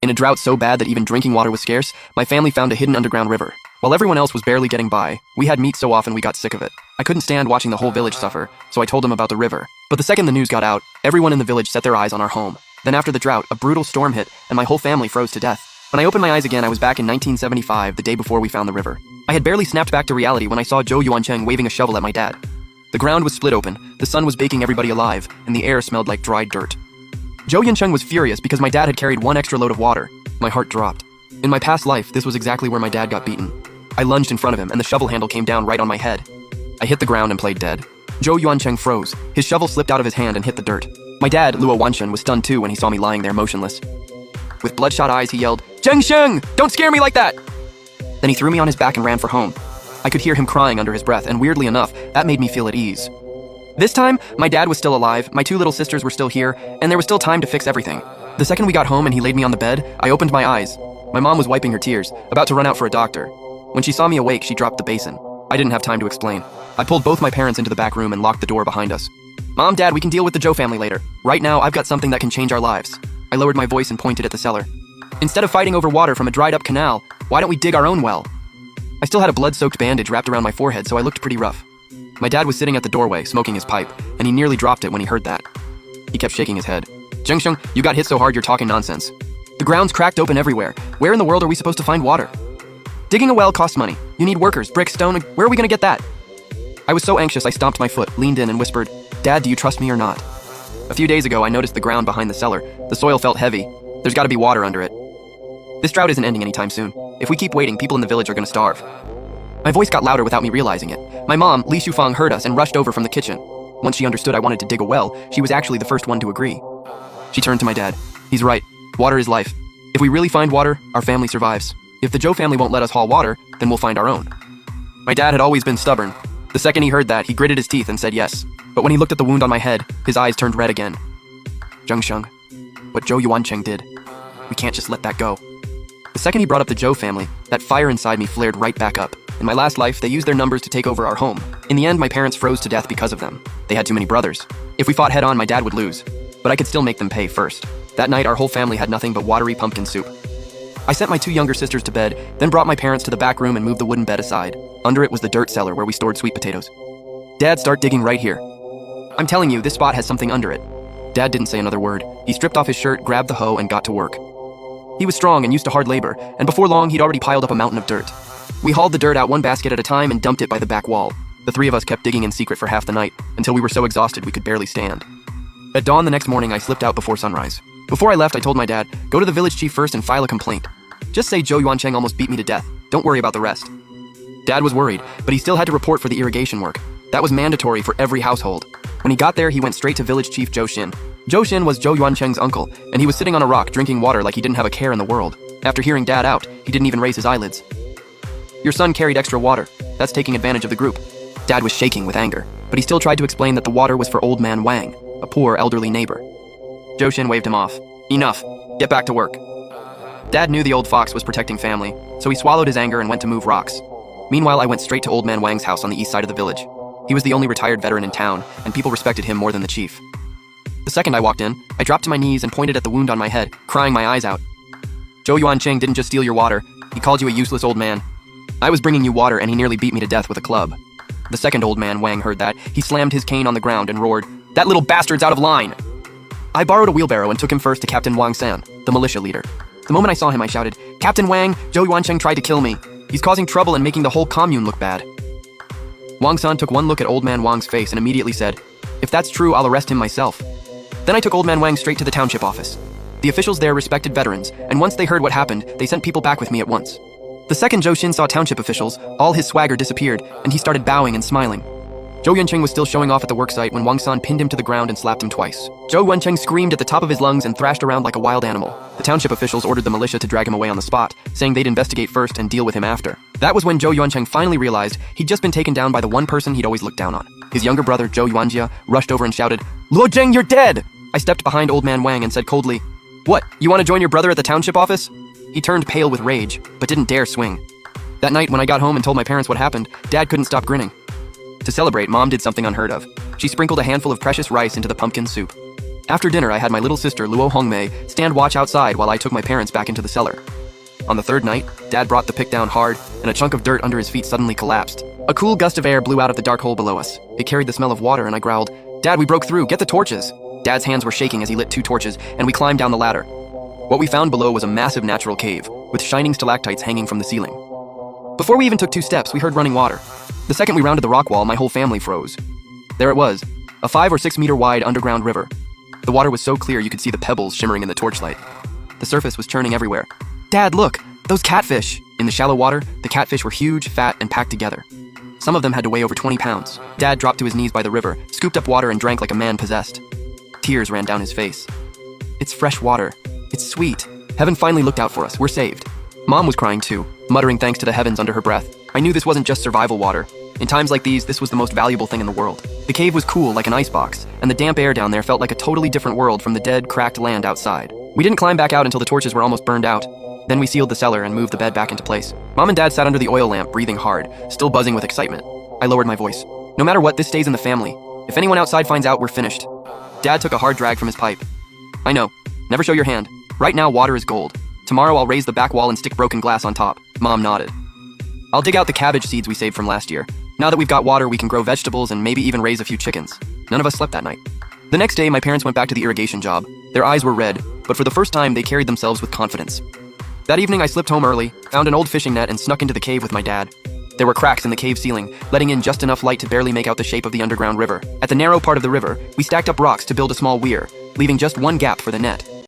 In a drought so bad that even drinking water was scarce, my family found a hidden underground river. While everyone else was barely getting by, we had meat so often we got sick of it. I couldn't stand watching the whole village suffer, so I told them about the river. But the second the news got out, everyone in the village set their eyes on our home. Then after the drought, a brutal storm hit, and my whole family froze to death. When I opened my eyes again, I was back in 1975, the day before we found the river. I had barely snapped back to reality when I saw Zhou Yuancheng waving a shovel at my dad. The ground was split open, the sun was baking everybody alive, and the air smelled like dried dirt. Zhou Yuancheng was furious because my dad had carried one extra load of water. My heart dropped. In my past life, this was exactly where my dad got beaten. I lunged in front of him, and the shovel handle came down right on my head. I hit the ground and played dead. Zhou Yuancheng froze. His shovel slipped out of his hand and hit the dirt. My dad, Luo Wanshen, was stunned too when he saw me lying there motionless. With bloodshot eyes, he yelled, "Zhengsheng, don't scare me like that!" Then he threw me on his back and ran for home. I could hear him crying under his breath, and weirdly enough, that made me feel at ease. This time, my dad was still alive, my two little sisters were still here, and there was still time to fix everything. The second we got home and he laid me on the bed, I opened my eyes. My mom was wiping her tears, about to run out for a doctor. When she saw me awake, she dropped the basin. I didn't have time to explain. I pulled both my parents into the back room and locked the door behind us. "Mom, Dad, we can deal with the Zhou family later. Right now, I've got something that can change our lives." I lowered my voice and pointed at the cellar. "Instead of fighting over water from a dried-up canal, why don't we dig our own well?" I still had a blood-soaked bandage wrapped around my forehead, so I looked pretty rough. My dad was sitting at the doorway, smoking his pipe, and he nearly dropped it when he heard that. He kept shaking his head. "Zhengsheng, you got hit so hard you're talking nonsense. The ground's cracked open everywhere. Where in the world are we supposed to find water? Digging a well costs money. You need workers, bricks, stone. Where are we gonna get that?" I was so anxious I stomped my foot, leaned in, and whispered, "Dad, do you trust me or not?" A few days ago, I noticed the ground behind the cellar. The soil felt heavy. There's gotta be water under it. This drought isn't ending anytime soon. If we keep waiting, people in the village are gonna starve. My voice got louder without me realizing it. My mom, Li Shufang, heard us and rushed over from the kitchen. Once she understood I wanted to dig a well, she was actually the first one to agree. She turned to my dad. "He's right. Water is life. If we really find water, our family survives. If the Zhou family won't let us haul water, then we'll find our own." My dad had always been stubborn. The second he heard that, he gritted his teeth and said yes. But when he looked at the wound on my head, his eyes turned red again. "Zhengsheng, what Zhou Yuancheng did, we can't just let that go." The second he brought up the Zhou family, that fire inside me flared right back up. In my last life, they used their numbers to take over our home. In the end, my parents froze to death because of them. They had too many brothers. If we fought head-on, my dad would lose. But I could still make them pay first. That night, our whole family had nothing but watery pumpkin soup. I sent my two younger sisters to bed, then brought my parents to the back room and moved the wooden bed aside. Under it was the dirt cellar where we stored sweet potatoes. "Dad, start digging right here. I'm telling you, this spot has something under it." Dad didn't say another word. He stripped off his shirt, grabbed the hoe, and got to work. He was strong and used to hard labor, and before long, he'd already piled up a mountain of dirt. We hauled the dirt out one basket at a time and dumped it by the back wall. The three of us kept digging in secret for half the night, until we were so exhausted we could barely stand. At dawn the next morning, I slipped out before sunrise. Before I left, I told my dad, "Go to the village chief first and file a complaint. Just say Zhou Yuancheng almost beat me to death. Don't worry about the rest." Dad was worried, but he still had to report for the irrigation work. That was mandatory for every household. When he got there, he went straight to village chief Zhou Xin. Zhou Xin was Zhou Yuancheng's uncle, and he was sitting on a rock drinking water like he didn't have a care in the world. After hearing Dad out, he didn't even raise his eyelids. "Your son carried extra water. That's taking advantage of the group." Dad was shaking with anger, but he still tried to explain that the water was for old man Wang, a poor elderly neighbor. Zhou Xin waved him off. "Enough. Get back to work." Dad knew the old fox was protecting family, so he swallowed his anger and went to move rocks. Meanwhile, I went straight to old man Wang's house on the east side of the village. He was the only retired veteran in town, and people respected him more than the chief. The second I walked in, I dropped to my knees and pointed at the wound on my head, crying my eyes out. "Zhou Yuancheng didn't just steal your water, he called you a useless old man. I was bringing you water and he nearly beat me to death with a club." The second old man Wang heard that. He slammed his cane on the ground and roared, "That little bastard's out of line!" I borrowed a wheelbarrow and took him first to Captain Wang San, the militia leader. The moment I saw him, I shouted, "Captain Wang, Zhou Yuancheng tried to kill me. He's causing trouble and making the whole commune look bad." Wang San took one look at old man Wang's face and immediately said, "If that's true, I'll arrest him myself." Then I took old man Wang straight to the township office. The officials there respected veterans, and once they heard what happened, they sent people back with me at once. The second Zhou Xin saw township officials, all his swagger disappeared, and he started bowing and smiling. Zhou Yuancheng was still showing off at the worksite when Wang San pinned him to the ground and slapped him twice. Zhou Yuancheng screamed at the top of his lungs and thrashed around like a wild animal. The township officials ordered the militia to drag him away on the spot, saying they'd investigate first and deal with him after. That was when Zhou Yuancheng finally realized he'd just been taken down by the one person he'd always looked down on. His younger brother, Zhou Yuanjia, rushed over and shouted, "Luo Zheng, you're dead!" I stepped behind old man Wang and said coldly, "What, you want to join your brother at the township office?" He turned pale with rage, but didn't dare swing. That night, when I got home and told my parents what happened, Dad couldn't stop grinning. To celebrate, Mom did something unheard of. She sprinkled a handful of precious rice into the pumpkin soup. After dinner, I had my little sister Luo Hongmei stand watch outside while I took my parents back into the cellar. On the third night, Dad brought the pick down hard, and a chunk of dirt under his feet suddenly collapsed. A cool gust of air blew out of the dark hole below us. It carried the smell of water, and I growled, "Dad, we broke through, get the torches!" Dad's hands were shaking as he lit 2 torches, and we climbed down the ladder. What we found below was a massive natural cave, with shining stalactites hanging from the ceiling. Before we even took 2 steps, we heard running water. The second we rounded the rock wall, my whole family froze. There it was, a 5 or 6 meter wide underground river. The water was so clear you could see the pebbles shimmering in the torchlight. The surface was churning everywhere. "Dad, look! Those catfish!" In the shallow water, the catfish were huge, fat, and packed together. Some of them had to weigh over 20 pounds. Dad dropped to his knees by the river, scooped up water, and drank like a man possessed. Tears ran down his face. "It's fresh water. It's sweet. Heaven finally looked out for us. We're saved." Mom was crying too, muttering thanks to the heavens under her breath. I knew this wasn't just survival water. In times like these, this was the most valuable thing in the world. The cave was cool like an icebox, and the damp air down there felt like a totally different world from the dead, cracked land outside. We didn't climb back out until the torches were almost burned out. Then we sealed the cellar and moved the bed back into place. Mom and Dad sat under the oil lamp, breathing hard, still buzzing with excitement. I lowered my voice. "No matter what, this stays in the family. If anyone outside finds out, we're finished." Dad took a hard drag from his pipe. "I know. Never show your hand. Right now, water is gold. Tomorrow, I'll raise the back wall and stick broken glass on top." Mom nodded. "I'll dig out the cabbage seeds we saved from last year. Now that we've got water, we can grow vegetables and maybe even raise a few chickens." None of us slept that night. The next day, my parents went back to the irrigation job. Their eyes were red, but for the first time, they carried themselves with confidence. That evening, I slipped home early, found an old fishing net, and snuck into the cave with my dad. There were cracks in the cave ceiling, letting in just enough light to barely make out the shape of the underground river. At the narrow part of the river, we stacked up rocks to build a small weir, leaving just one gap for the net.